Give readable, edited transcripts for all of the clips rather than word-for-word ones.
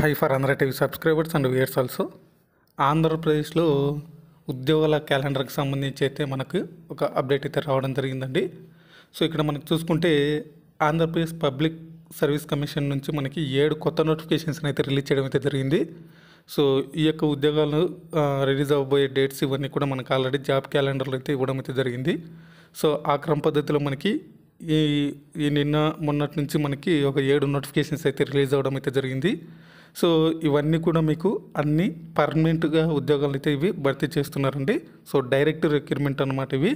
High for Andhra TV subscribers and viewers also. ఆంధ్రప్రదేశ్లో ఉద్యోగాల క్యాలెండర్కి సంబంధించి అయితే మనకు ఒక అప్డేట్ అయితే రావడం జరిగిందండి. సో ఇక్కడ మనకు చూసుకుంటే ఆంధ్రప్రదేశ్ పబ్లిక్ సర్వీస్ కమిషన్ నుంచి మనకి 7 కొత్త నోటిఫికేషన్స్ అయితే రిలీజ్ చేయడం అయితే జరిగింది. సో ఈ యొక్క ఉద్యోగాలు రిలీజ్ అవ్వబోయే డేట్స్ ఇవన్నీ కూడా మనకు ఆల్రెడీ జాబ్ క్యాలెండర్లు అయితే ఇవ్వడం అయితే జరిగింది. సో ఆ క్రమ పద్ధతిలో మనకి ఈ నిన్న మొన్నటి నుంచి మనకి ఒక 7 నోటిఫికేషన్స్ అయితే రిలీజ్ అవ్వడం అయితే జరిగింది. సో ఇవన్నీ కూడా మీకు అన్ని పర్మనెంట్గా ఉద్యోగాలు అయితే ఇవి భర్తీ చేస్తున్నారండి. సో డైరెక్ట్ రిక్రూట్మెంట్ అనమాట ఇవి.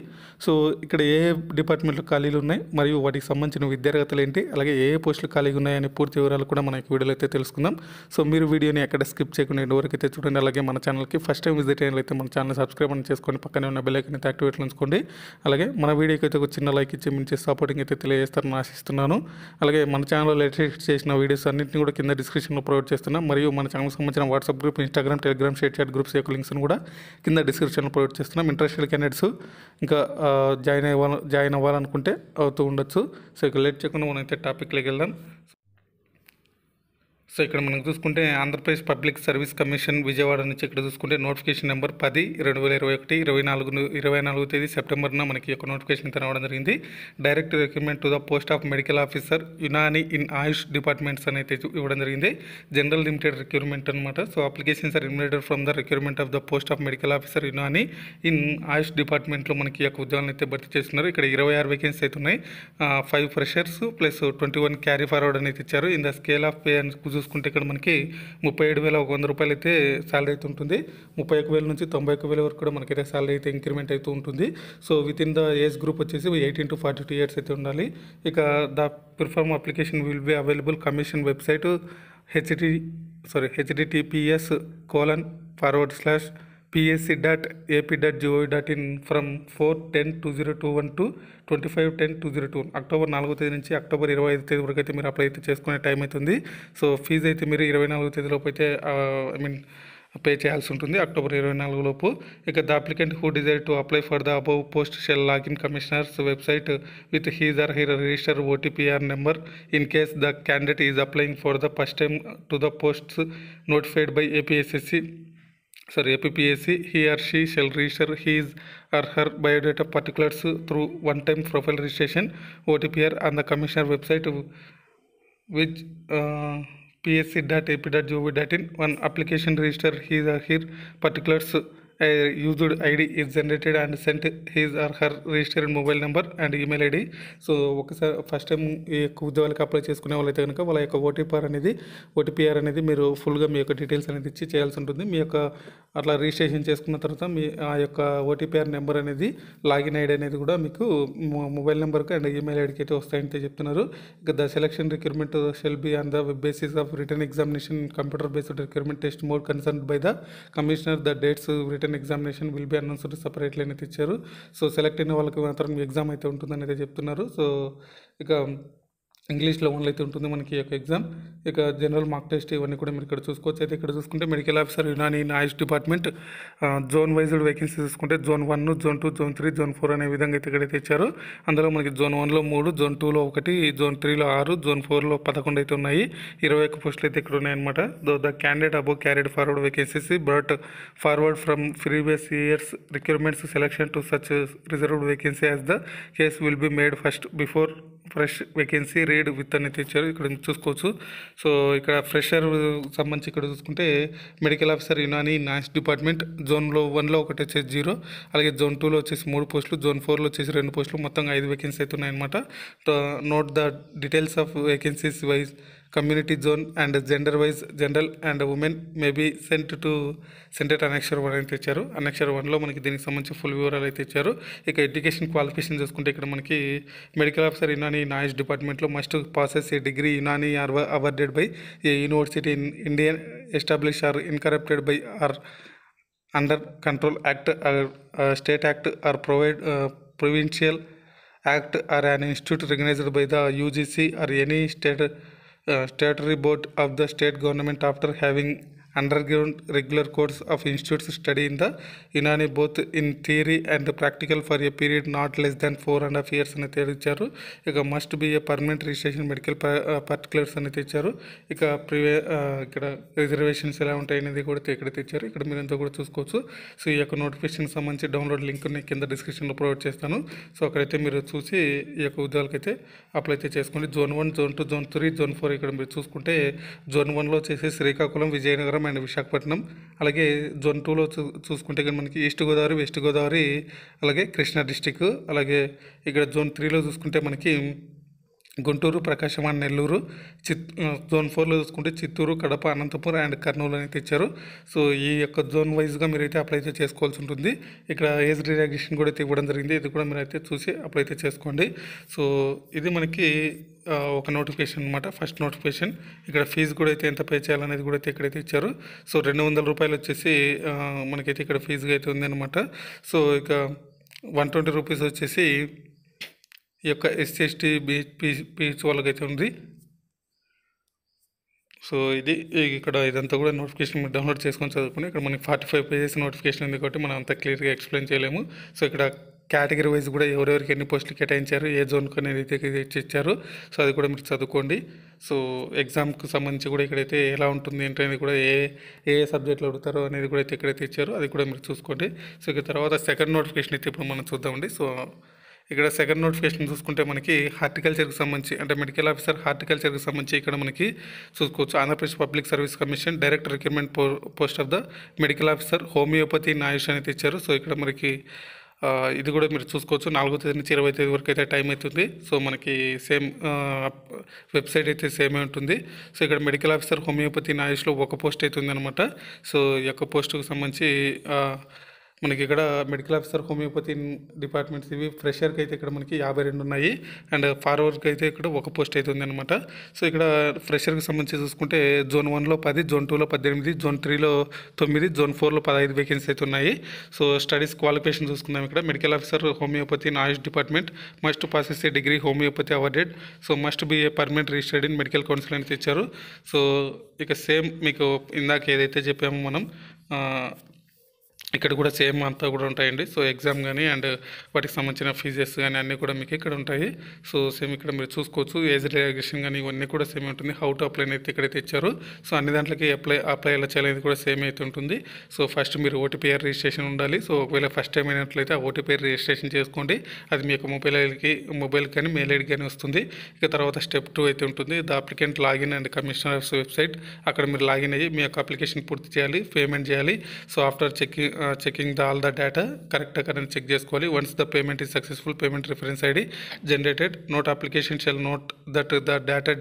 సో ఇక్కడ ఏ డిపార్ట్మెంట్లో ఖాళీలు ఉన్నాయి మరియు వాటికి సంబంధించిన విద్యార్హతలు ఏంటి, అలాగే ఏ పోస్టులు ఖాళీగా ఉన్నాయనే పూర్తి వివరాలు కూడా మనకి వీడియోలో అయితే తెలుసుకుందాం. సో మీరు వీడియోని ఎక్కడ స్కిప్ చేయకుండా ఎంతవరకు అయితే చూడండి. అలాగే మన ఛానల్కి ఫస్ట్ టైం విజిట్ అయినట్లయితే మన ఛానల్ సబ్స్క్రైబ్ చేసుకొని పక్కనే ఉన్న బెల్ ఐకాన్ అయితే యాక్టివేట్లో ఉంచుకోండి. అలాగే మన వీడియోకి అయితే ఒక చిన్న లైక్ ఇచ్చి మంచి సపోర్టింగ్ అయితే తెలియజేస్తారని ఆశిస్తున్నాను. అలాగే మన ఛానల్లో లేటెస్ట్ చేసిన వీడియోస్ అన్నింటినీ కూడా కింద డిస్క్రిప్షన్లో ప్రొవైడ్ చేస్తున్నాం. మరియు మన ఛానల్కి సంబంధించిన WhatsApp group, Instagram, Telegram, ShareChat groups యొక్క లింక్స్ని కూడా కింద డిస్క్రిప్షన్లో ప్రొవైడ్ చేస్తున్నాం. ఇంట్రెస్టెడ్ క్యాండిడేట్స్ ఇంకా జాయిన్ అవ్వాలనుకుంటే అవుతూ ఉండొచ్చు. సో ఇక లేట్ చేయకుండా మనం అయితే టాపిక్లోకి వెళ్దాం. సో ఇక్కడ మనం చూసుకుంటే Andhra Pradesh public service commission Vijayawada నుంచి ఇక్కడ చూసుకుంటే నోటిఫికేషన్ నెంబర్ 10/2021 24 తేదీ సెప్టెంబర్న మనకి ఒక నోటిఫికేషన్ అయితే రావడం జరిగింది. Direct recruitment to the post of medical officer Unani in AYUSH departments అని అయితే ఇవ్వడం జరిగింది. జనరల్ లిమిటెడ్ రిక్రూట్మెంట్ అనమాట. So applications are invited from the recruitment of the post of medical officer Unani in AYUSH డిపార్ట్మెంట్లో మనకి యొక్క ఉద్యోగాలను అయితే భర్తీ చేస్తున్నారు. ఇక్కడ 26 వేకెన్సీ అయితే ఉన్నాయి. 5 ఫ్రెషర్స్ ప్లస్ 21 క్యారీ ఫార్వర్డ్ అనేది ఇచ్చారు. In the scale of pay అని చూసుకుంటే ఇక్కడ మనకి 37,100 రూపాయలు అయితే శాలరీ అయితే ఉంటుంది. 31,000 నుంచి 91,000 వరకు కూడా మనకైతే శాలరీ అయితే ఇంక్రిమెంట్ అవుతూ ఉంటుంది. So within the age group వచ్చేసి 18 to 42 ఇయర్స్ అయితే ఉండాలి. ఇక the proforma application will be available commission website https://psc.ap.gov.in from 4/10/2021 to 25/10/2021 October 4వ తేదీ నుంచి అక్టోబర్ 25వ తేదీ వరకు అయితే మీరు అప్లై అయితే చేసుకునే టైం అవుతుంది. సో ఫీజు అయితే మీరు 24వ తేదీలోపు అయితే పే చేయాల్సి ఉంటుంది, అక్టోబర్ 24 లోపు. ఇక the applicant who desire to apply for the above post shall login commissioner's website with his or her register OTPR number in case the candidate is applying for the first time to the posts notified by APPSC, he or she shall register his or her biodata particulars through one-time profile registration OTPR on the commissioner website which psc.ap.gov.in. One application register his or her particulars, a used ID is generated and sent his or her registered mobile number and email ID. So ఒకసారి first time ఈ యొక్క ఉద్యోగాలకు apply చేసుకునే వాళ్ళైతే కనుక వాళ్ళ యొక్క OTPR అనేది మీరు ఫుల్గా మీ యొక్క డీటెయిల్స్ అనేది ఇచ్చి చేయాల్సి ఉంటుంది. మీ యొక్క అట్లా రిజిస్ట్రేషన్ చేసుకున్న తర్వాత మీ ఆ యొక్క ఓటీపీఆర్ నెంబర్ అనేది లాగిన్ ఐడి అనేది కూడా మీకు మొబైల్ నెంబర్కి అండ్ ఈమెయిల్ ఐడికి అయితే వస్తాయంటే చెప్తున్నారు. ఇక the selection recruitment shall be on the basis of written examination computer based recruitment test mode concern by the commissioner. The dates written examination will be announced separately అనేది ఇచ్చారు. So select అయిన వాళ్ళకి మాత్రం ఎగ్జామ్ అయితే ఉంటుందని అయితే చెప్తున్నారు. So ఇక ఇంగ్లీష్లో ఓన్లీ అయితే ఉంటుంది మనకి యొక్క ఎగ్జామ్. ఇక జనరల్ మార్క్ టెస్ట్ ఇవన్నీ కూడా మీరు ఇక్కడ చూసుకోవచ్చు. అయితే ఇక్కడ చూసుకుంటే medical officer Unani in Ayush department zone వైజ్డ్ vacancy చూసుకుంటే జోన్ 1, జోన్ 2, జోన్ 3, జోన్ 4 అనే విధంగా అయితే ఇక్కడైతే ఇచ్చారు. అందులో మనకి జోన్ 1లో 3, జోన్ 2లో 1, జోన్ 3లో 6, జోన్ 4లో 11 అయితే ఉన్నాయి. 21 పోస్టులు అయితే ఇక్కడ ఉన్నాయన్నమాట. The candidate above carried forward vacancies but forward from previous years recruitments selection to such reserved vacancy as the case will be made first before fresh vacancy read with అని తెచ్చారు. ఇక్కడ చూసుకోవచ్చు. సో ఇక్కడ ఫ్రెషర్ సంబంధించి ఇక్కడ చూసుకుంటే medical officer Unani noise department జోన్లో 1లో ఒకటి వచ్చేసి 0, అలాగే జోన్ 2లో వచ్చేసి 3 పోస్టులు, జోన్ 4లో వచ్చేసి 2 పోస్టులు, మొత్తం 5 వేకెన్సీ అయితే ఉన్నాయన్నమాట. Note the details of vacancies wise community zone and gender wise general and women may be seen at annexure 1 అయితే ఇచ్చారు. అనెక్షర్ 1లో మనకి దీనికి సంబంధించి ఫుల్ వివరాలు అయితే ఇచ్చారు. ఇక ఎడ్యుకేషన్ క్వాలిఫికేషన్ చూసుకుంటే ఇక్కడ మనకి మెడికల్ ఆఫీసర్ యునాని నాయిస్ డిపార్ట్మెంట్లో must possess a degree Unani or awarded by a university in Indian establish or incorporated by or under control act state act or provincial act or an institute recognized by the UGC or any statutory board of the state government after having underground regular course of institutes study in the Unani both in theory and practical for a period not less than 4.5 years అని తెచ్చారు. ఇక must be a permanent registration medical particulars అని తెచ్చారు. ఇక ఇక్కడ reservations ఎలా ఉంటాయి అనేది కూడా ఇక్కడ తెచ్చారు. ఇక్కడ మీరు ఎంతో కూడా చూసుకోవచ్చు. సో ఈ యొక్క నోటిఫికేషన్ సంబంధించి డౌన్లోడ్ లింక్ కింద డిస్క్రిప్షన్లో ప్రొవైడ్ చేస్తాను. సో అక్కడైతే మీరు చూసి ఈ యొక్క ఉద్యోగాలకైతే అప్లై అయితే చేసుకోండి. జోన్ 1, జోన్ 2, జోన్ 3, జోన్ 4 ఇక్కడ మీరు చూసుకుంటే జోన్ 1లో వచ్చేసి శ్రీకాకుళం, విజయనగరం అండ్ విశాఖపట్నం. అలాగే జోన్ 2లో చూసుకుంటే ఇక్కడ మనకి ఈస్ట్ గోదావరి, వెస్ట్ గోదావరి, అలాగే కృష్ణా డిస్టిక్. అలాగే ఇక్కడ జోన్ 3లో చూసుకుంటే మనకి గుంటూరు, ప్రకాశం అండ్ నెల్లూరు. జోన్ 4లో చూసుకుంటే చిత్తూరు, కడప, అనంతపురం అండ్ కర్నూలు అని తెచ్చారు. సో ఈ యొక్క జోన్ వైజ్గా మీరైతే అప్లై అయితే చేసుకోవాల్సి ఉంటుంది. ఇక్కడ ఏజ్ రిలాక్సేషన్ కూడా అయితే ఇవ్వడం జరిగింది. ఇది కూడా మీరైతే చూసి అప్లై అయితే చేసుకోండి. సో ఇది మనకి ఒక నోటిఫికేషన్ అనమాట, ఫస్ట్ నోటిఫికేషన్. ఇక్కడ ఫీజు కూడా అయితే ఎంత పే చేయాలనేది కూడా అయితే ఇక్కడైతే ఇచ్చారు. సో 200 రూపాయలు వచ్చేసి మనకైతే ఇక్కడ ఫీజుగా అయితే ఉందన్నమాట. సో ఇక 120 రూపీస్ వచ్చేసి ఈ యొక్క ఎస్సీ, ఎస్టీ, బీచ్ వాళ్ళకైతే ఉంది. సో ఇది ఇక్కడ ఇదంతా కూడా నోటిఫికేషన్ మీరు డౌన్లోడ్ చేసుకొని చదువుకుని. ఇక్కడ మనకి 45 pages నోటిఫికేషన్ ఉంది కాబట్టి మనం అంతా క్లియర్గా ఎక్స్ప్లెయిన్ చేయలేము. సో ఇక్కడ కేటగిరీ వైజ్ కూడా ఎవరెవరికి ఎన్ని పోస్టులు కేటాయించారు, ఏ జోన్కి అనేది అయితే ఇచ్చారు. సో అది కూడా మీరు చదువుకోండి. సో ఎగ్జామ్కి సంబంధించి కూడా ఇక్కడైతే ఎలా ఉంటుంది ఏంటనేది కూడా ఏ సబ్జెక్టులు అడుగుతారో అనేది కూడా అయితే ఇక్కడైతే ఇచ్చారు. అది కూడా మీరు చూసుకోండి. సో ఇక తర్వాత సెకండ్ నోటిఫికేషన్ అయితే ఇప్పుడు మనం చూద్దామండి. సో ఇక్కడ సెకండ్ నోటిఫికేషన్ చూసుకుంటే మనకి హార్టికల్చర్కి సంబంధించి అంటే మెడికల్ ఆఫీసర్ హార్టికల్చర్కి సంబంధించి ఇక్కడ మనకి చూసుకోవచ్చు. Andhra Pradesh public service commission direct recruitment post of the medical officer homeopathy in AYUSH అనేది ఇచ్చారు. సో ఇక్కడ మనకి ఇది కూడా మీరు చూసుకోవచ్చు. 4వ తేదీ నుంచి 20వ తేదీ వరకు అయితే టైం అవుతుంది. సో మనకి సేమ్ వెబ్సైట్ అయితే సేమే ఉంటుంది. సో ఇక్కడ మెడికల్ ఆఫీసర్ హోమియోపతి ఇన్ ఆయుష్లో ఒక పోస్ట్ అయితే ఉందన్నమాట. సో ఈ యొక్క పోస్టుకు సంబంధించి మనకి ఇక్కడ మెడికల్ ఆఫీసర్ హోమియోపతి డిపార్ట్మెంట్స్ ఇవి ఫ్రెషర్కి అయితే ఇక్కడ మనకి 52 ఉన్నాయి. అండ్ ఫార్వర్డ్కి అయితే ఇక్కడ ఒక పోస్ట్ అయితే ఉందన్నమాట. సో ఇక్కడ ఫ్రెషర్కి సంబంధించి చూసుకుంటే జోన్ 1లో 10, జోన్ 2లో 18, జోన్ 3లో 9, జోన్ 4లో 15 వేకెన్సీ అయితే ఉన్నాయి. సో స్టడీస్ క్వాలిఫికేషన్ చూసుకుందాం. ఇక్కడ medical officer homeopathy in Ayush department must possess a degree homeopathy awarded. So must be a permanent registered in medical council అని తెచ్చారు. సో ఇక సేమ్ మీకు ఇందాక ఏదైతే చెప్పామో మనం ఇక్కడ కూడా సేమ్ అంతా కూడా ఉంటాయండి. సో ఎగ్జామ్ కానీ అండ్ వాటికి సంబంధించిన ఫీజెస్ కానీ అన్నీ కూడా మీకు ఇక్కడ ఉంటాయి. సో సేమ్ ఇక్కడ మీరు చూసుకోవచ్చు. ఏజ్ రిలాక్సేషన్ కానీ ఇవన్నీ కూడా సేమ్ ఉంటుంది. హౌ టు అప్లై అయితే ఇక్కడైతే ఇచ్చారు. సో అన్ని దాంట్లోకి అప్లై ఎలా చేయాలనేది కూడా సేమ్ అయితే ఉంటుంది. సో ఫస్ట్ మీరు ఓటీపీఆర్ రిజిస్ట్రేషన్ ఉండాలి. సో ఒకవేళ ఫస్ట్ టైం అయినట్లయితే ఆ ఓటీపీఆర్ రిజిస్ట్రేషన్ చేసుకోండి. అది మీకు మొబైల్ కానీ మెయిల్ ఐడి కానీ వస్తుంది. ఇక తర్వాత స్టెప్ 2 అయితే ఉంటుంది. The applicant login and commissioner of website. అక్కడ మీరు లాగిన్ అయ్యి మీ యొక్క అప్లికేషన్ పూర్తి చేయాలి, పేమెంట్ చేయాలి. So after checking all the data correct check చేసుకోవాలి. Once the payment is successful, payment reference ID generated. Note application shall note that the data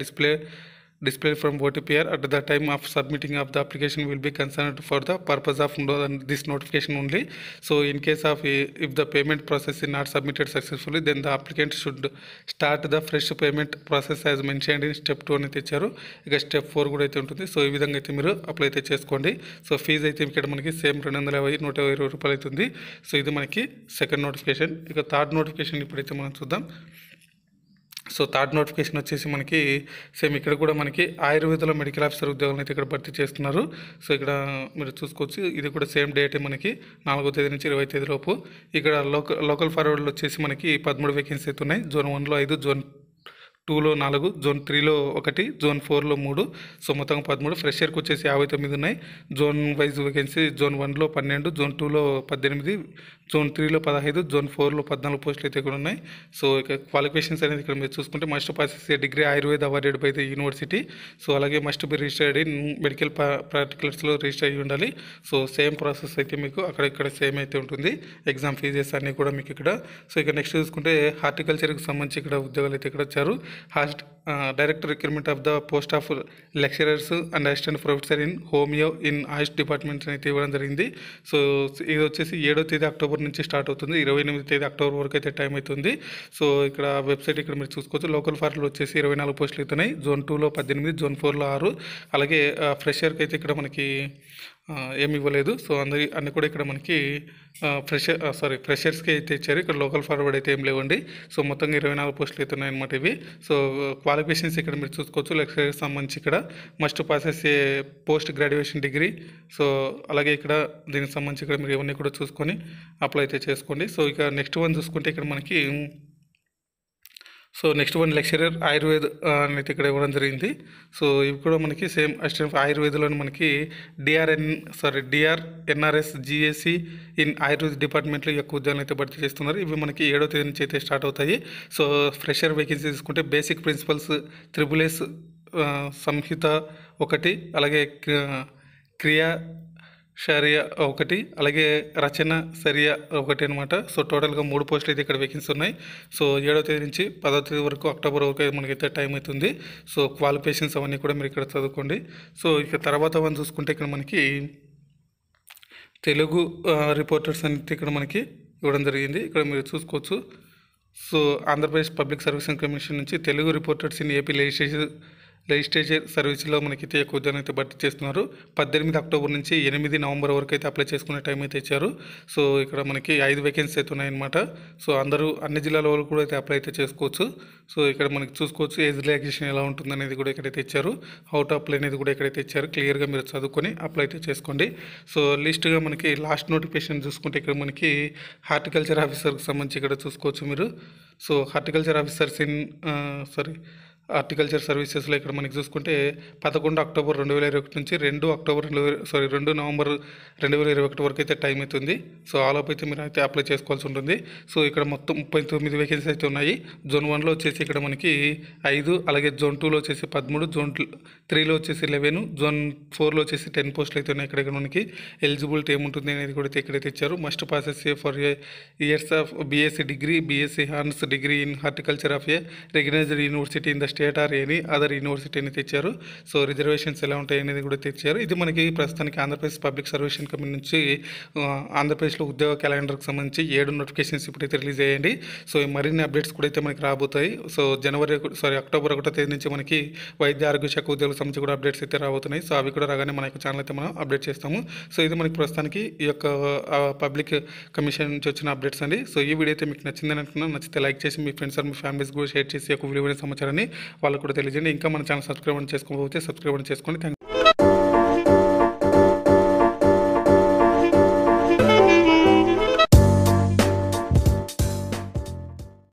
display from OTPR at the time of submitting of the application will be concerned for the purpose of this notification only. So in case of if the payment process is not submitted successfully, then the applicant should start the fresh payment process as mentioned in step 2 అని తెచ్చారు. ఇక step 4 కూడా అయితే ఉంటుంది. So ఈ విధంగా అయితే మీరు అప్లై అయితే చేసుకోండి. సో ఫీజు అయితే ఇక్కడ మనకి సేమ్ 250 రూపాయలు అవుతుంది. సో ఇది మనకి సెకండ్ నోటిఫికేషన్. ఇక థర్డ్ నోటిఫికేషన్ ఇప్పుడైతే మనం చూద్దాం. సో థర్డ్ నోటిఫికేషన్ వచ్చేసి మనకి సేమ్ ఇక్కడ కూడా మనకి ఆయుర్వేదంలో మెడికల్ ఆఫీసర్ ఉద్యోగాలను అయితే ఇక్కడ భర్తీ చేస్తున్నారు. సో ఇక్కడ మీరు చూసుకోవచ్చు. ఇది కూడా సేమ్ డేటే మనకి 4వ తేదీ నుంచి 20వ తేదీ లోపు. ఇక్కడ లోకల్ ఫార్వర్డ్లో వచ్చేసి మనకి 13 వేకెన్సీ అయితే ఉన్నాయి. జోన్ 1లో 5, జోన్ 2లో 4, జోన్ 3లో 1, జోన్ 4లో 3. సో మొత్తం 13. ఫ్రెషర్కి వచ్చేసి 59 ఉన్నాయి. జోన్ వైజ్ వేకెన్సీ జోన్ 1లో 12, జోన్ 2లో 18, జోన్ 3లో 15, జోన్ 4లో 14 పోస్టులు అయితే ఇక్కడ ఉన్నాయి. సో ఇక క్వాలిఫికేషన్స్ అనేది ఇక్కడ మీరు చూసుకుంటే must pass degree Ayurveda awarded by the university. So అలాగే must be registered in medical ప్రాక్టికల్స్లో రిజిస్టర్ అయ్యి ఉండాలి. సో సేమ్ ప్రాసెస్ అయితే మీకు ఇక్కడ సేమ్ అయితే ఉంటుంది. ఎగ్జామ్ ఫీజెస్ అన్నీ కూడా మీకు ఇక్కడ. సో ఇక నెక్స్ట్ చూసుకుంటే హార్టికల్చర్కి సంబంధించి ఇక్కడ ఉద్యోగాలు అయితే ఇక్కడ వచ్చారు. Direct recruitment of the post of lecturers and assistant professor in homeo in Ayush department అయితే ఇవ్వడం జరిగింది. సో ఇది వచ్చేసి 7వ తేదీ అక్టోబర్ నుంచి స్టార్ట్ అవుతుంది. 28వ తేదీ అక్టోబర్ వరకు అయితే టైం అవుతుంది. సో ఇక్కడ వెబ్సైట్ ఇక్కడ మీరు చూసుకోవచ్చు. లోకల్ ఫార్లో వచ్చేసి 24 పోస్టులు అవుతున్నాయి. జోన్ 2లో 18, జోన్ 4లో 6. అలాగే ఫ్రెషర్కి అయితే ఇక్కడ మనకి ఏమి ఇవ్వలేదు. సో అన్ని కూడా ఇక్కడ మనకి ఫ్రెషర్స్కి అయితే ఇచ్చారు. ఇక్కడ లోకల్ ఫార్వర్డ్ అయితే ఏం లేవండి. సో మొత్తంగా 24 పోస్టులు అయితే ఉన్నాయన్నమాట ఇవి. సో క్వాలిఫికేషన్స్ ఇక్కడ మీరు చూసుకోవచ్చు. లెక్చరర్కి సంబంధించి ఇక్కడ మస్ట్ పాసెస్ ఏ పోస్ట్ గ్రాడ్యుయేషన్ డిగ్రీ. సో అలాగే ఇక్కడ దీనికి సంబంధించి ఇక్కడ మీరు ఇవన్నీ కూడా చూసుకొని అప్లై అయితే చేసుకోండి. సో ఇక నెక్స్ట్ వన్ చూసుకుంటే ఇక్కడ మనకి నెక్స్ట్ వన్ లెక్చరర్ ఆయుర్వేద్ అనేది ఇక్కడ ఇవ్వడం జరిగింది. సో ఇవి కూడా మనకి సేమ్ అసిస్టెంట్ ఆయుర్వేదలోని మనకి డిఆర్ఎన్ఆర్ఎస్ జిఎస్సి ఇన్ ఆయుర్వేద డిపార్ట్మెంట్లో ఈ యొక్క ఉద్యోగాలు అయితే భర్తీ చేస్తున్నారు. ఇవి మనకి 7వ తేదీ నుంచి అయితే స్టార్ట్ అవుతాయి. సో ఫ్రెషర్ వేకెన్సీ తీసుకుంటే బేసిక్ ప్రిన్సిపల్స్ త్రిబుల్ సంహిత 1, అలాగే క్రియా షరియా 1, అలాగే రచన సరియా 1 అనమాట. సో టోటల్గా 3 పోస్టులు అయితే ఇక్కడ వేకెన్సీ ఉన్నాయి. సో 7వ తేదీ నుంచి 10వ తేదీ వరకు, అక్టోబర్ వరకు మనకైతే టైం అవుతుంది. సో క్వాలిఫికేషన్స్ అవన్నీ కూడా మీరు ఇక్కడ చదువుకోండి. సో ఇక తర్వాత వన్ చూసుకుంటే ఇక్కడ మనకి తెలుగు రిపోర్టర్స్ అనేది ఇక్కడ మనకి ఇవ్వడం జరిగింది. ఇక్కడ మీరు చూసుకోవచ్చు. So Andhra Pradesh public service commission నుంచి Telugu reporters in AP legislature సర్వీస్లో మనకైతే ఎక్కువ ఉద్యోగం అయితే భర్తీ చేస్తున్నారు. 18 అక్టోబర్ నుంచి 8 నవంబర్ వరకు అయితే అప్లై చేసుకునే టైం అయితే ఇచ్చారు. సో ఇక్కడ మనకి 5 వేకెన్సీ అయితే ఉన్నాయన్నమాట. సో అన్ని జిల్లాల వాళ్ళు కూడా అయితే అప్లై అయితే చేసుకోవచ్చు. సో ఇక్కడ మనకి చూసుకోవచ్చు ఏజ్ రిలాక్సేషన్ ఎలా ఉంటుంది అనేది కూడా ఇక్కడైతే ఇచ్చారు. హౌ టు అప్లై అనేది కూడా ఇక్కడైతే ఇచ్చారు. క్లియర్గా మీరు చదువుకొని అప్లై అయితే చేసుకోండి. సో లిస్ట్గా మనకి లాస్ట్ నోటిఫికేషన్ చూసుకుంటే ఇక్కడ మనకి హార్టికల్చర్ ఆఫీసర్కి సంబంధించి ఇక్కడ చూసుకోవచ్చు మీరు. సో హార్టికల్చర్ ఆఫీసర్స్ హార్టికల్చర్ సర్వీసెస్లో ఇక్కడ మనకి చూసుకుంటే 11 అక్టోబర్ 2021 నుంచి 2 నవంబర్ 2021 వరకు అయితే టైం అవుతుంది. సో ఆలోపు అయితే మీరు అయితే అప్లై చేసుకోవాల్సి ఉంటుంది. సో ఇక్కడ మొత్తం 39 వేకెన్సీ అయితే ఉన్నాయి. జోన్ 1లో వచ్చేసి ఇక్కడ మనకి 5, అలాగే జోన్ 2లో వచ్చేసి 13, జోన్ 3లో వచ్చేసి 11, జోన్ 4లో వచ్చేసి 10 పోస్టులు అయితే ఉన్నాయి. ఇక్కడ మనకి ఎలిజిబిలిటీ ఏముంటుంది అనేది కూడా ఇక్కడైతే ఇచ్చారు. Must possess four years of BSc degree, BSc honours degree in horticulture of a recognized university in the state or any other యూనివర్సిటీని తెచ్చారు. సో రిజర్వేషన్స్ ఎలా ఉంటాయి అనేది కూడా తెచ్చారు. ఇది మనకి ప్రస్తుతానికి ఆంధ్రప్రదేశ్ పబ్లిక్ సర్వీస్ కమిషన్ నుంచి ఆంధ్రప్రదేశ్లో ఉద్యోగ క్యాలెండర్కి సంబంధించి 7 నోటిఫికేషన్స్ ఇప్పుడైతే రిలీజ్ అయ్యండి. సో మరిన్ని అప్డేట్స్ కూడా అయితే మనకి రాబోతాయి. సో అక్టోబర్ 1వ తేదీ నుంచి మనకి వైద్య ఆరోగ్య శాఖ ఉద్యోగులకు సంబంధించి కూడా అప్డేట్స్ అయితే రాబోతున్నాయి. సో అవి కూడా రాగానే మన యొక్క ఛానల్ అయితే మనం అప్డేట్ చేస్తాము. సో ఇది మనకి ప్రస్తుతానికి ఈ యొక్క పబ్లిక్ కమిషన్ నుంచి వచ్చిన అప్డేట్స్ అండి. సో ఈ వీడియో అయితే మీకు నచ్చిందని అనుకున్నాను. నచ్చితే లైక్ చేసి మీ ఫ్రెండ్స్ మీ ఫ్యామిలీస్ కూడా షేర్ చేసి ఒక విలువైన సమాచారాన్ని వాళ్ళకు కూడా తెలియజేయండి. ఇంకా మన ఛానల్ సబ్స్క్రైబ్ చేసుకోకపోతే సబ్స్క్రైబ్ చేసుకోండి.